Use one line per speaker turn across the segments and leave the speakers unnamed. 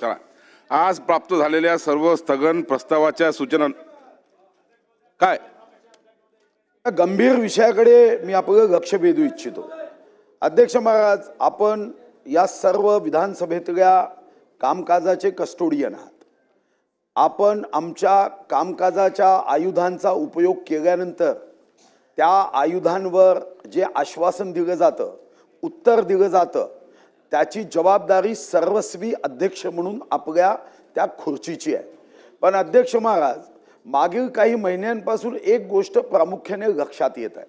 चला, आज प्राप्त झालेल्या सर्व स्थगन प्रस्तावाच्या सूचना काय?
गंभीर विषयाकडे मी आपलं लक्ष वेधू इच्छितो. अध्यक्ष महाराज, आपण या सर्व विधानसभेतल्या कामकाजाचे कस्टोडियन आहात. आपण आमच्या कामकाजाच्या आयुधांचा उपयोग केल्यानंतर त्या आयुधांवर जे आश्वासन दिलं जातं, उत्तर दिलं जातं, त्याची जबाबदारी सर्वस्वी अध्यक्ष म्हणून आपल्या त्या खुर्चीची आहे. पण अध्यक्ष महाराज, मागील काही महिन्यांपासून एक गोष्ट प्रामुख्याने लक्षात येत आहे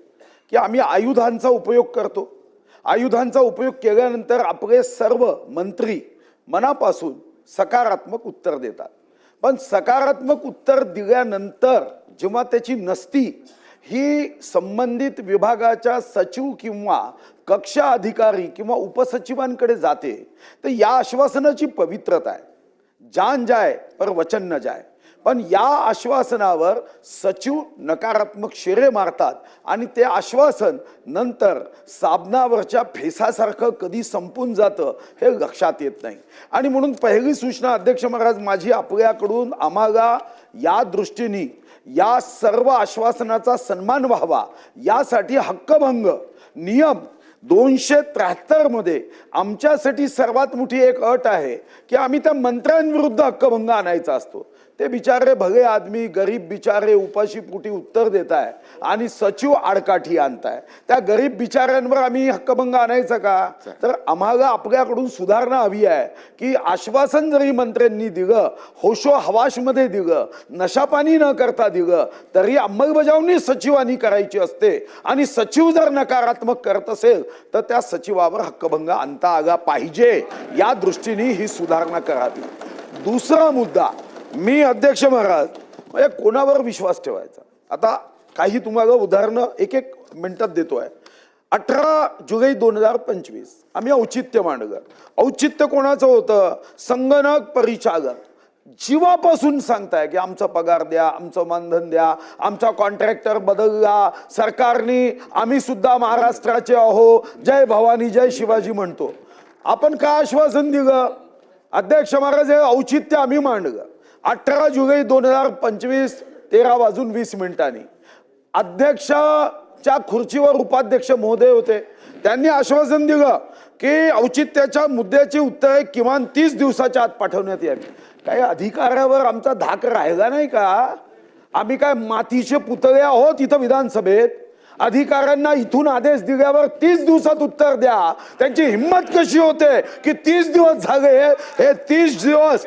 की आम्ही आयुधांचा उपयोग करतो. आयुधांचा उपयोग केल्यानंतर आपले सर्व मंत्री मनापासून सकारात्मक उत्तर देतात. पण सकारात्मक उत्तर दिल्यानंतर जेव्हा त्याची नसती ही संबंधित विभागाच्या सचिव किंवा कक्ष अधिकारी किंवा उपसचिवांकडे जाते, तर या आश्वासनाची पवित्रता आहे. जान जाय पर वचन न जाय. पण या आश्वासनावर सचिव नकारात्मक शेरे मारतात आणि ते आश्वासन नंतर साबणावरच्या फेसासारखं कधी संपून जातं हे लक्षात येत नाही. आणि म्हणून पहिली सूचना अध्यक्ष महाराज माझी आपल्याकडून, आम्हाला या दृष्टीने या सर्व आश्वासनाचा सन्मान व्हावा यासाठी हक्कभंग नियम 273 मध्ये आमच्यासाठी सर्वात मोठी एक अट आहे की आम्ही त्या मंत्र्यांविरुद्ध हक्कभंग आणायचा असतो. ते बिचारे भले आदमी, गरीब बिचारे उपाशी पोटी उत्तर देत आहे आणि सचिव आडकाठी आणताय. त्या गरीब बिचाऱ्यांवर आम्ही हक्कभंग आणायचा का? तर आम्हाला आपल्याकडून सुधारणा हवी आहे की आश्वासन जरी मंत्र्यांनी दिलं, होशो हवाशमध्ये दिलं, नशापानी न करता दिलं, तरी अंमलबजावणी सचिवांनी करायची असते. आणि सचिव जर नकारात्मक करत असेल तर त्या सचिवावर हक्कभंग आणता आला पाहिजे. या दृष्टीने ही सुधारणा करावी. दुसरा मुद्दा, मी अध्यक्ष महाराज म्हणजे कोणावर विश्वास ठेवायचा? आता काही तुम्हाला उदाहरणं एक मिनिटात देतोय. 18 जुलै 2025 आम्ही औचित्य मांडलं. औचित्य कोणाचं होतं? संगणक परिचालक. जीवापासून सांगताय की आमचा पगार द्या, आमचं मानधन द्या, आमचा कॉन्ट्रॅक्टर बदलला, सरकारने आम्ही सुद्धा महाराष्ट्राचे आहो, जय भवानी जय शिवाजी म्हणतो. आपण काय आश्वासन दिलं? अध्यक्ष महाराज, हे औचित्य आम्ही मांडलं. 18 जुलै 2025 13:20 अध्यक्षाच्या खुर्चीवर उपाध्यक्ष महोदय होते. त्यांनी आश्वासन दिलं की औचित्याच्या मुद्द्याची उत्तरे किमान 30 दिवसाच्या आत पाठवण्यात यावी. काही अधिकाऱ्यावर आमचा धाक राहिला नाही का? आम्ही काय मातीचे पुतळे आहोत इथं विधानसभेत? अधिकाऱ्यांना इथून आदेश दिल्यावर 30 दिवसात उत्तर द्या. त्यांची हिंमत कशी होते की 30 दिवस झाले? हे 30 दिवस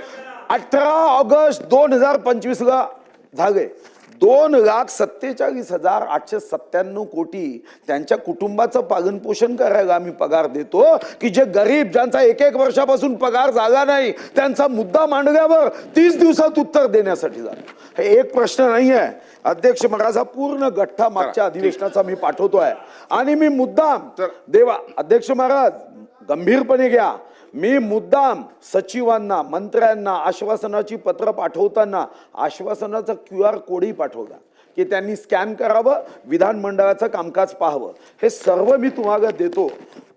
18 ऑगस्ट 2025 ला झाले. 2,47,897 कोटी त्यांच्या कुटुंबाचं पालनपोषण करायला आम्ही पगार देतो की जे गरीब, ज्यांचा एक वर्षापासून पगार झाला नाही, त्यांचा मुद्दा मांडल्यावर 30 दिवसात उत्तर देण्यासाठी झालं. हे एक प्रश्न नाही आहे अध्यक्ष महाराज, हा पूर्ण गठ्ठा मागच्या अधिवेशनाचा मी पाठवतोय. आणि मी मुद्दाम देवा अध्यक्ष महाराज गंभीरपणे घ्या, मी मुद्दाम सचिवांना, मंत्र्यांना आश्वासनाची पत्र पाठवताना आश्वासनाचा QR कोडही पाठवला की त्यांनी स्कॅन करावं, विधानमंडळाचं कामकाज पाहावं. हे सर्व मी तुम्हाला देतो.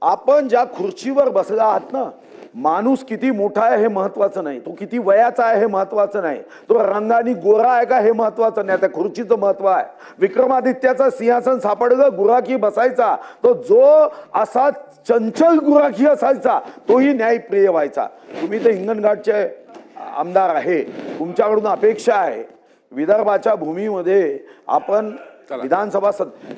आपण ज्या खुर्चीवर बसला आहात ना, माणूस किती मोठा आहे हे महत्वाचं नाही, तो किती वयाचा आहे हे महत्वाचं नाही, तो रंगाने गोरा आहे का हे महत्वाचं नाही, त्या खुर्चीचं महत्व आहे. विक्रमादित्याचं सिंहासन सापडलं, गुराखी बसायचा, तो जो असा चंचल गुराखी असायचा तोही न्यायप्रिय व्हायचा. तुम्ही तर हिंगणघाटचे आमदार आहे, तुमच्याकडून अपेक्षा आहे विदर्भाच्या भूमीमध्ये आपण विधानसभा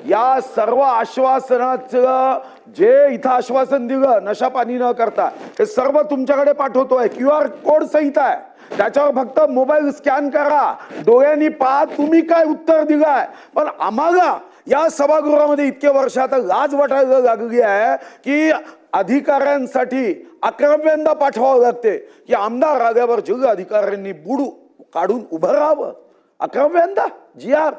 या सर्व आश्वासनाचं जे इथं आश्वासन दिलं नशापानी न करता, हे सर्व तुमच्याकडे पाठवतोय. QR कोड सहित आहे, त्याच्यावर फक्त मोबाईल स्कॅन करा, डोळ्यांनी पहा तुम्ही काय उत्तर दिलंय. पण आम्हाला या सभागृहामध्ये इतके वर्ष आता लाज वाटायला लागली आहे की अधिकाऱ्यांसाठी 11व्यांदा पाठवावं लागते की आमदार आल्यावर जिल्हा अधिकाऱ्यांनी बुडू काढून उभं राहावं. 11व्यांदा GR.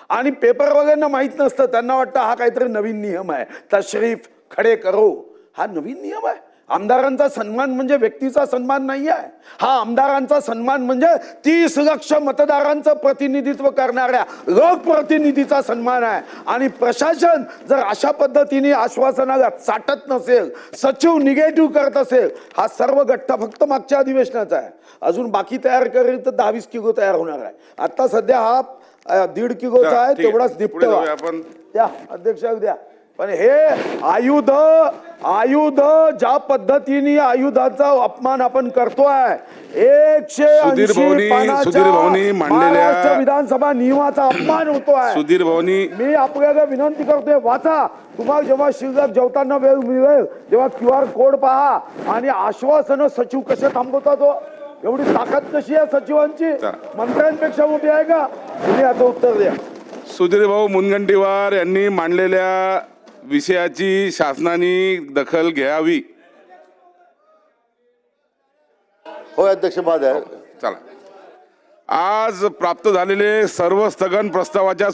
आणि पेपरवाल्यांना माहित नसतं, त्यांना वाटतं हा काहीतरी नवीन नियम आहे, तशरीफ खडे करो, हा नवीन नियम आहे. आमदारांचा सन्मान म्हणजे व्यक्तीचा सन्मान नाही आहे. हा आमदारांचा सन्मान म्हणजे 30 लक्ष मतदारांचं प्रतिनिधित्व करणाऱ्या लोकप्रतिनिधीचा सन्मान आहे. आणि प्रशासन जर अशा पद्धतीने आश्वासनाला चाटत नसेल, सचिव निगेटिव्ह करत असेल, हा सर्व गठ्ठा फक्त मागच्या अधिवेशनाचा आहे. अजून बाकी तयार करेल तर 10-20 किलो तयार होणार आहे. आता सध्या हा 1.5 किलोचा आहे,
ठीक आहे.
तेवढाच
पुढे
निपटवा
जाऊया आपण.
द्या अध्यक्ष द्या. पण हे आयुध ज्या पद्धतीने आयुधाचा अपमान आपण करतोय, 180
भाऊनी मांडलेल्या
महाराष्ट्र विधानसभा नियमाचा अपमान होतोय.
सुधीर भाऊनी
मी आपल्याला विनंती करतोय, वाचा. तुम्हाला जेव्हा शिल्लक जेवताना वेळ मिळेल तेव्हा QR कोड पहा आणि आश्वासनं सचिव कसे थांबवतात हो. एवढी ताकद कशी आहे सचिवांची, मंत्र्यांपेक्षा मोठी आहे का? तुम्ही याचं उत्तर द्या.
सुधीर भाऊ मुनगंटीवार यांनी मांडलेल्या विषयाची शासनाने दखल घ्यावी.
होय अध्यक्ष महोदय.
चला, आज प्राप्त झालेले सर्व स्थगन प्रस्तावाच्या